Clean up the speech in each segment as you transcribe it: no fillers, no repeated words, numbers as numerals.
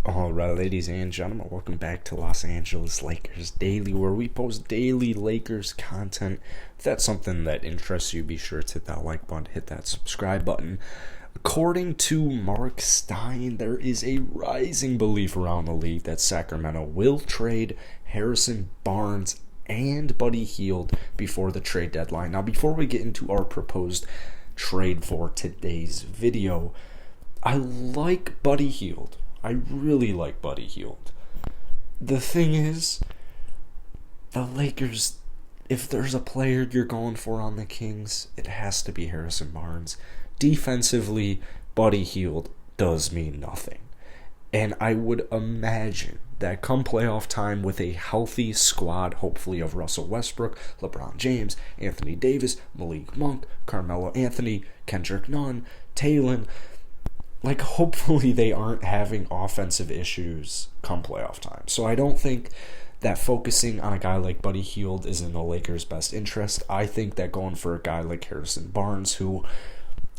Alright, ladies and gentlemen, welcome back to Los Angeles Lakers Daily, where we post daily Lakers content. If that's something that interests you, be sure to hit that like button, hit that subscribe button. According to Mark Stein, there is a rising belief around the league that Sacramento will trade Harrison Barnes and Buddy Hield before the trade deadline. Now, before we get into our proposed trade for today's video, I like Buddy Hield. I really like Buddy Hield. The thing is, the Lakers, if there's a player you're going for on the Kings, it has to be Harrison Barnes. Defensively, Buddy Hield does mean nothing. And I would imagine that come playoff time with a healthy squad, hopefully of Russell Westbrook, LeBron James, Anthony Davis, Malik Monk, Carmelo Anthony, Kendrick Nunn, Talon, hopefully they aren't having offensive issues come playoff time. So I don't think that focusing on a guy like Buddy Hield is in the Lakers' best interest. I think that going for a guy like Harrison Barnes, who,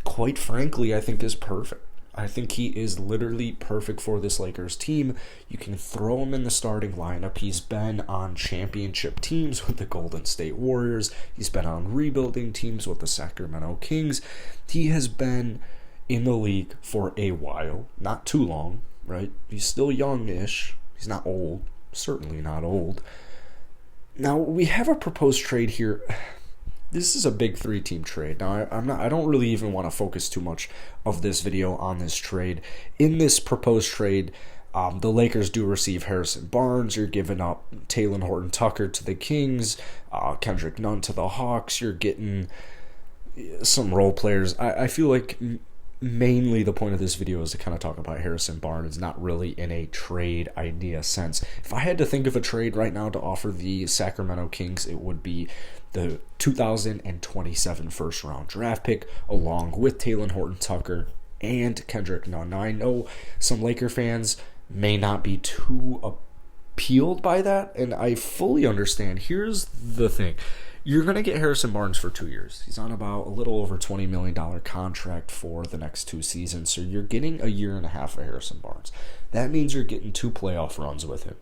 quite frankly, I think is perfect. I think he is literally perfect for this Lakers team. You can throw him in the starting lineup. He's been on championship teams with the Golden State Warriors. He's been on rebuilding teams with the Sacramento Kings. He has been in the league for a while, not too long, right? He's still young-ish. He's not old, certainly not old. Now, we have a proposed trade here. This is a big three-team trade. Now, I don't really even want to focus too much of this video on this trade. In this proposed trade, the Lakers do receive Harrison Barnes. You're giving up Talen Horton-Tucker to the Kings, Kendrick Nunn to the Hawks. You're getting some role players. I feel like mainly the point of this video is to kind of talk about Harrison Barnes, not really in a trade idea sense. If I had to think of a trade right now to offer the Sacramento Kings, it would be the 2027 first round draft pick along with Talen Horton-Tucker and Kendrick Nunn. Now, I know some Laker fans may not be too appealed by that, and I fully understand. Here's the thing. You're going to get Harrison Barnes for 2 years. He's on about a little over $20 million contract for the next 2 seasons. So you're getting a year and a half of Harrison Barnes. That means you're getting 2 playoff runs with him.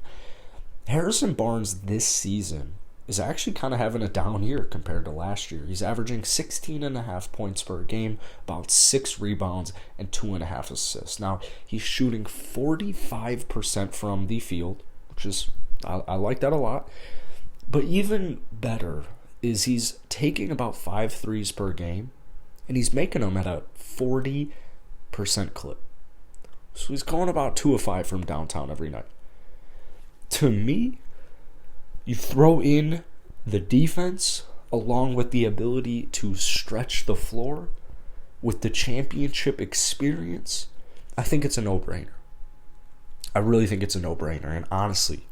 Harrison Barnes this season is actually kind of having a down year compared to last year. He's averaging 16.5 points per game, about 6 rebounds, and 2.5 assists. Now, he's shooting 45% from the field, which is, I like that a lot. But even better is he's taking about 5 threes per game, and he's making them at a 40% clip. So he's going about 2 of 5 from downtown every night. To me, you throw in the defense along with the ability to stretch the floor with the championship experience, I think it's a no-brainer. I really think it's a no-brainer, and honestly,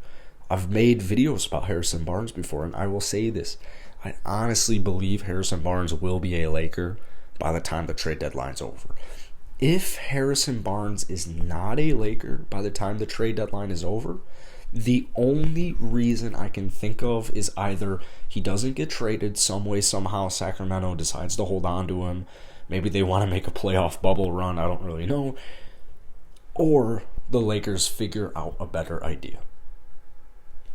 I've made videos about Harrison Barnes before, and I will say this. I honestly believe Harrison Barnes will be a Laker by the time the trade deadline's over. If Harrison Barnes is not a Laker by the time the trade deadline is over, the only reason I can think of is either he doesn't get traded some way, somehow Sacramento decides to hold on to him. Maybe they want to make a playoff bubble run, I don't really know. Or the Lakers figure out a better idea.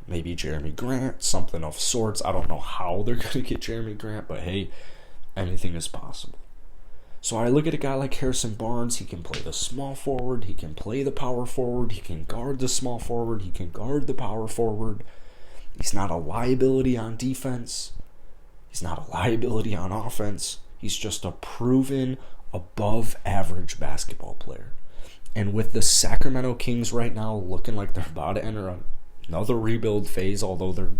Maybe Jeremy Grant, something of sorts. I don't know how they're going to get Jeremy Grant, but hey, anything is possible. So I look at a guy like Harrison Barnes. He can play the small forward. He can play the power forward. He can guard the small forward. He can guard the power forward. He's not a liability on defense. He's not a liability on offense. He's just a proven above-average basketball player. And with the Sacramento Kings right now looking like they're about to enter another rebuild phase, although they're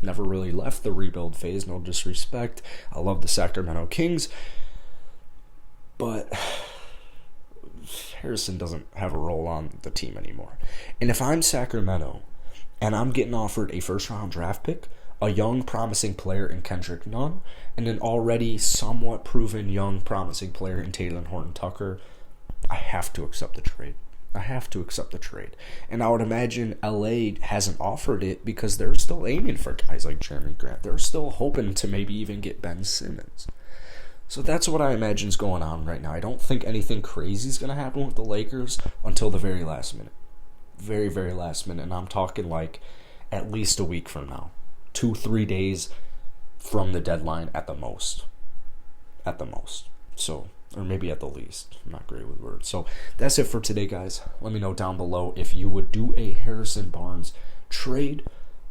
never really left the rebuild phase, no disrespect. I love the Sacramento Kings, but Harrison doesn't have a role on the team anymore. And if I'm Sacramento and I'm getting offered a first-round draft pick, a young, promising player in Kendrick Nunn, and an already somewhat proven young, promising player in Talen Horton-Tucker, I have to accept the trade. I have to accept the trade. And I would imagine LA hasn't offered it because they're still aiming for guys like Jeremy Grant. They're still hoping to maybe even get Ben Simmons. So that's what I imagine is going on right now. I don't think anything crazy is going to happen with the Lakers until the very last minute. very, very last minute. And I'm talking like at least a week from now. 2-3 days from the deadline at the most. At the most. So, or maybe at the least. I'm not great with words. So that's it for today, guys. Let me know down below if you would do a Harrison Barnes trade,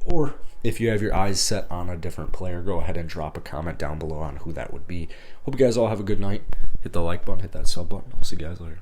or if you have your eyes set on a different player. Go ahead and drop a comment down below on who that would be. Hope you guys all have a good night. Hit the like button, hit that sub button. I'll see you guys later.